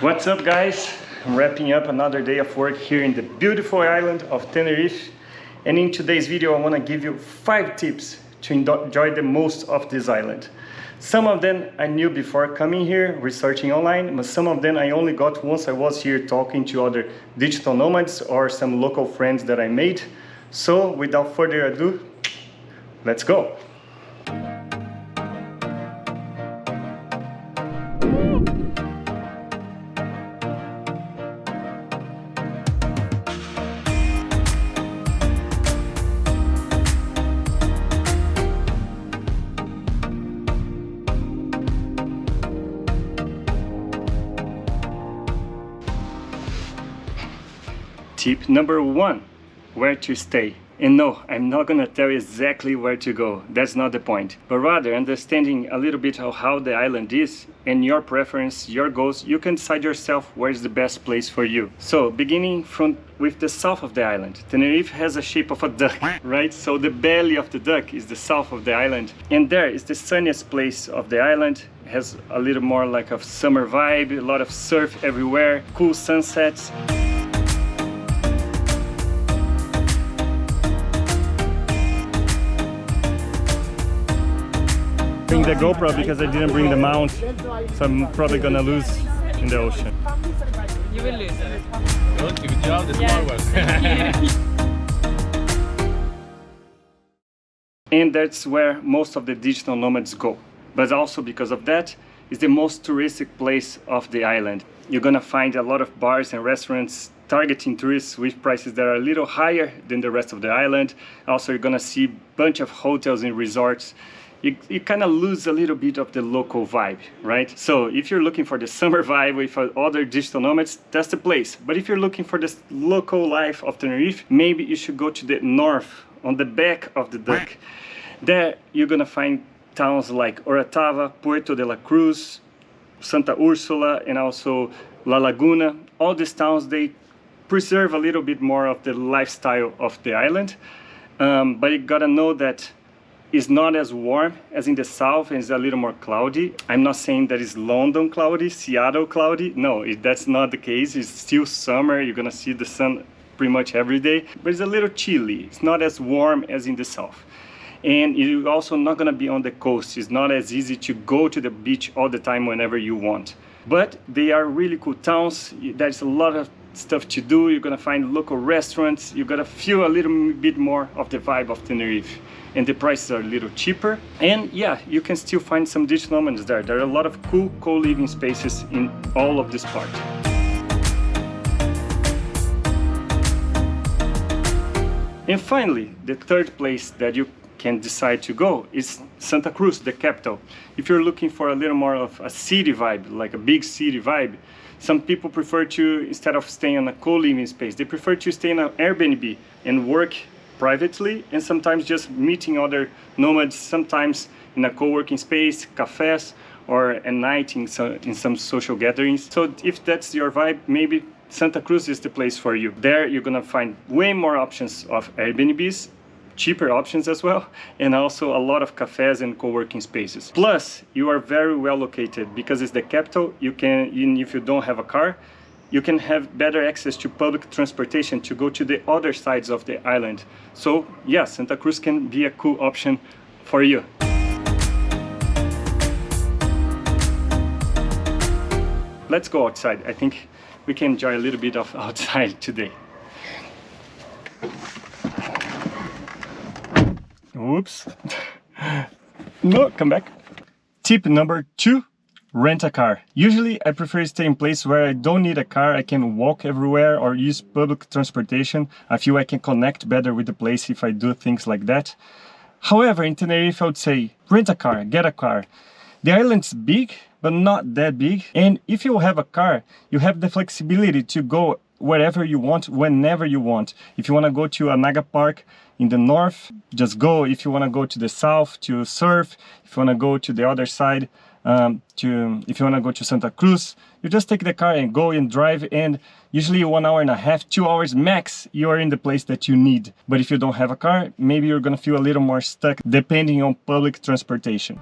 What's up, guys? I'm wrapping up another day of work here in the beautiful island of Tenerife, and in today's video I want to give you 5 tips to enjoy the most of this island. Some of them I knew before coming here, researching online, but some of them I only got once I was here talking to other digital nomads or some local friends that I made. So without further ado, let's go! Tip number 1, where to stay. And no, I'm not gonna tell you exactly where to go, that's not the point. But rather understanding a little bit of how the island is and your preference, your goals, you can decide yourself where is the best place for you. So beginning with the south of the island. Tenerife has a shape of a duck, right? So the belly of the duck is the south of the island. And there is the sunniest place of the island. It has a little more like a summer vibe, a lot of surf everywhere, cool sunsets. Bring the GoPro because I didn't bring the mount, so I'm probably gonna lose in the ocean. You will lose it. Good job, the smart one. And that's where most of the digital nomads go. But also because of that, it's the most touristic place of the island. You're gonna find a lot of bars and restaurants targeting tourists with prices that are a little higher than the rest of the island. Also, you're gonna see a bunch of hotels and resorts. You kind of lose a little bit of the local vibe, right? So if you're looking for the summer vibe with other digital nomads, that's the place. But if you're looking for this local life of Tenerife, maybe you should go to the north, on the back of the duck. There you're gonna find towns like Orotava, Puerto de la Cruz, Santa Ursula, and also La Laguna. All these towns, they preserve a little bit more of the lifestyle of the island. But you gotta know that it's not as warm as in the south, and it's a little more cloudy. I'm not saying that it's London cloudy, Seattle cloudy. No, that's not the case. It's still summer. You're gonna see the sun pretty much every day, but it's a little chilly. It's not as warm as in the south. And you're also not gonna be on the coast. It's not as easy to go to the beach all the time whenever you want. But they are really cool towns. There's a lot of stuff to do. You're gonna find local restaurants. You're gonna feel a little bit more of the vibe of Tenerife. And the prices are a little cheaper. And yeah, you can still find some digital nomads there. There are a lot of cool co-living spaces in all of this part. And finally, the third place that you can decide to go is Santa Cruz, the capital. If you're looking for a little more of a city vibe, like a big city vibe, some people prefer to, instead of staying in a co-living space, they prefer to stay in an Airbnb and work privately, and sometimes just meeting other nomads, sometimes in a co-working space, cafes, or at night in some social gatherings. So if that's your vibe, maybe Santa Cruz is the place for you. There you're gonna find way more options of Airbnbs, cheaper options as well, and also a lot of cafes and co-working spaces. Plus, you are very well located because it's the capital. You can, even if you don't have a car, you can have better access to public transportation to go to the other sides of the island. So yeah, Santa Cruz can be a cool option for you. Let's go outside. I think we can enjoy a little bit of outside today. Oops. No, come back. Tip number 2. Rent a car. Usually I prefer to stay in place where I don't need a car. I can walk everywhere or use public transportation. I feel I can connect better with the place if I do things like that. However, in Tenerife I would say rent a car, get a car. The island's big, but not that big. And if you have a car, you have the flexibility to go wherever you want, whenever you want. If you want to go to a Naga Park in the north, just go. If you want to go to the south to surf, if you want to go to the other side, if you want to go to Santa Cruz, you just take the car and go and drive, and usually 1 hour and a half, 2 hours max, you are in the place that you need. But if you don't have a car, maybe you're gonna feel a little more stuck depending on public transportation.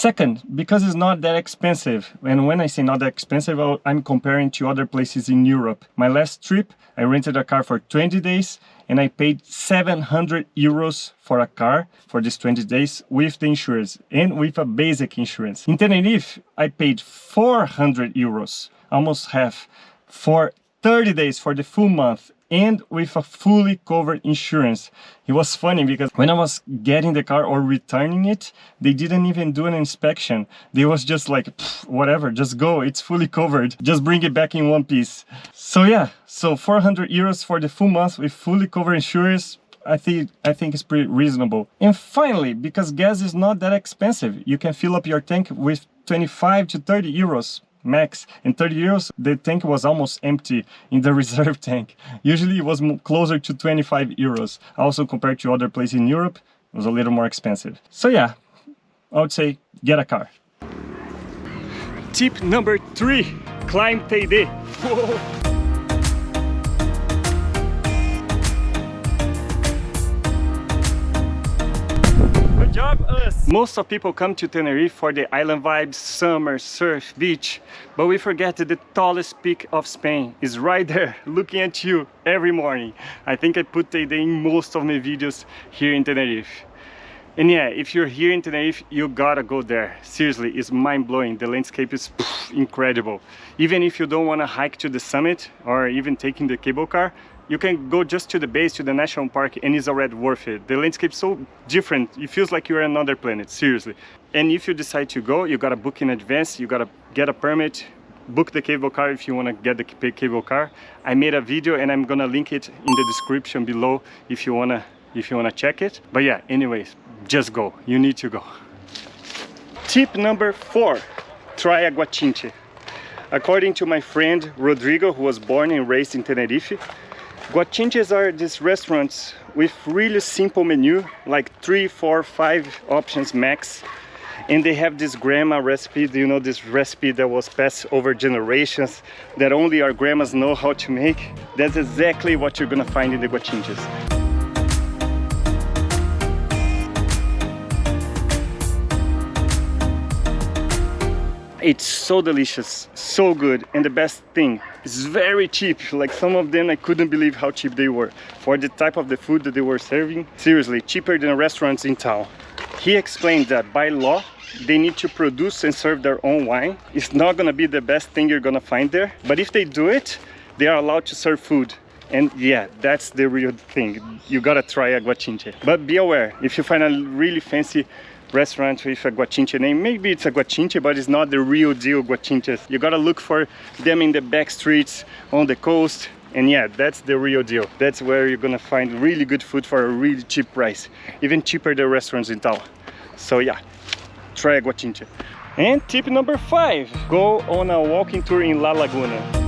Second, because it's not that expensive. And when I say not that expensive, I'm comparing to other places in Europe. My last trip, I rented a car for 20 days and I paid 700 euros for a car for these 20 days with the insurance and with a basic insurance. In Tenerife, I paid 400 euros, almost half, for 30 days for the full month and with a fully covered insurance. It was funny because when I was getting the car or returning it, they didn't even do an inspection. They was just like, whatever, just go, it's fully covered. Just bring it back in one piece. So yeah, so 400 euros for the full month with fully covered insurance, I think it's pretty reasonable. And finally, because gas is not that expensive, you can fill up your tank with 25 to 30 euros max. In 30 euros, the tank was almost empty in the reserve tank. Usually it was closer to 25 euros. Also compared to other places in Europe, it was a little more expensive. So yeah, I would say get a car. Tip number 3, climb Teide. Whoa. Job us. Most of people come to Tenerife for the island vibes, summer, surf, beach, but we forget that the tallest peak of Spain is right there, looking at you every morning. I think I put Teide in most of my videos here in Tenerife. And yeah, if you're here in Tenerife, you gotta go there. Seriously, it's mind-blowing. The landscape is incredible. Even if you don't want to hike to the summit or even taking the cable car, you can go just to the base, to the national park, and it's already worth it. The landscape's so different, it feels like you're on another planet, seriously. And if you decide to go, you gotta book in advance, you gotta get a permit, book the cable car if you wanna get the cable car. I made a video and I'm gonna link it in the description below if you wanna check it. But yeah, anyways, just go, you need to go. Tip number 4, try a Guachinche. According to my friend Rodrigo, who was born and raised in Tenerife, Guachinches are these restaurants with really simple menu, like 3, 4, 5 options max. And they have this grandma recipe, you know, this recipe that was passed over generations, that only our grandmas know how to make. That's exactly what you're gonna find in the Guachinches. It's so delicious, so good, and the best thing, it's very cheap. Like some of them, I couldn't believe how cheap they were for the type of the food that they were serving. Seriously, cheaper than restaurants in town. He explained that by law, they need to produce and serve their own wine. It's not gonna be the best thing you're gonna find there, but if they do it, they are allowed to serve food. And yeah, that's the real thing. You gotta try a Guachinche. But be aware, if you find a really fancy restaurant with a Guachinche name, maybe it's a Guachinche, but it's not the real deal Guachinches. You gotta look for them in the back streets, on the coast, and yeah, that's the real deal. That's where you're gonna find really good food for a really cheap price, even cheaper than restaurants in town. So yeah, try a Guachinche. And tip number 5, go on a walking tour in La Laguna.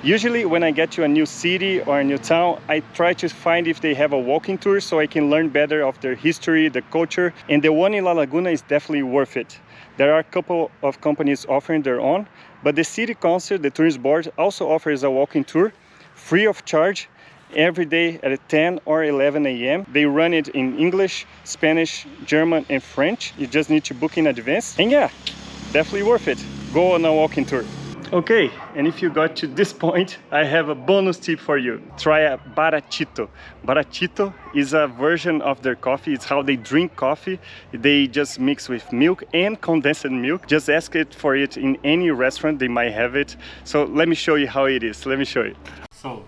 Usually when I get to a new city or a new town, I try to find if they have a walking tour so I can learn better of their history, the culture, and the one in La Laguna is definitely worth it. There are a couple of companies offering their own, but the city council, the tourist board, also offers a walking tour free of charge every day at 10 or 11 a.m. They run it in English, Spanish, German, and French. You just need to book in advance, and yeah, definitely worth it. Go on a walking tour. Okay, and if you got to this point, I have a bonus tip for you. Try a barachito. Barachito is a version of their coffee. It's how they drink coffee. They just mix with milk and condensed milk. Just ask it for it in any restaurant, they might have it. So let me show you how it is. Let me show you. So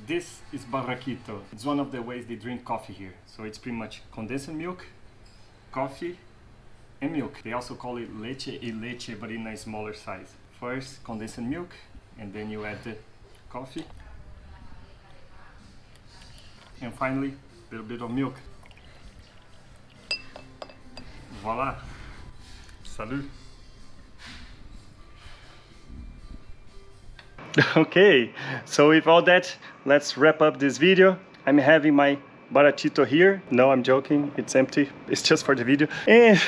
this is barachito. It's one of the ways they drink coffee here. So it's pretty much condensed milk, coffee, and milk. They also call it leche y leche, but in a smaller size. First, condensed milk, and then you add the coffee. And finally, a little bit of milk. Voila! Salut! Okay, so with all that, let's wrap up this video. I'm having my baratito here. No, I'm joking, it's empty, it's just for the video. And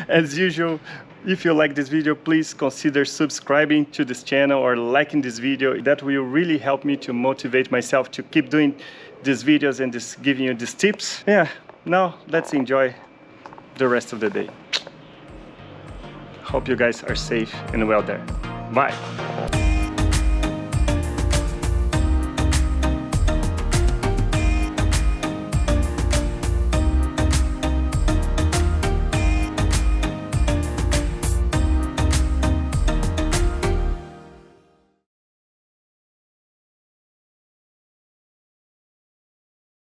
as usual, if you like this video, please consider subscribing to this channel or liking this video. That will really help me to motivate myself to keep doing these videos and just giving you these tips. Yeah, now let's enjoy the rest of the day. Hope you guys are safe and well there. Bye.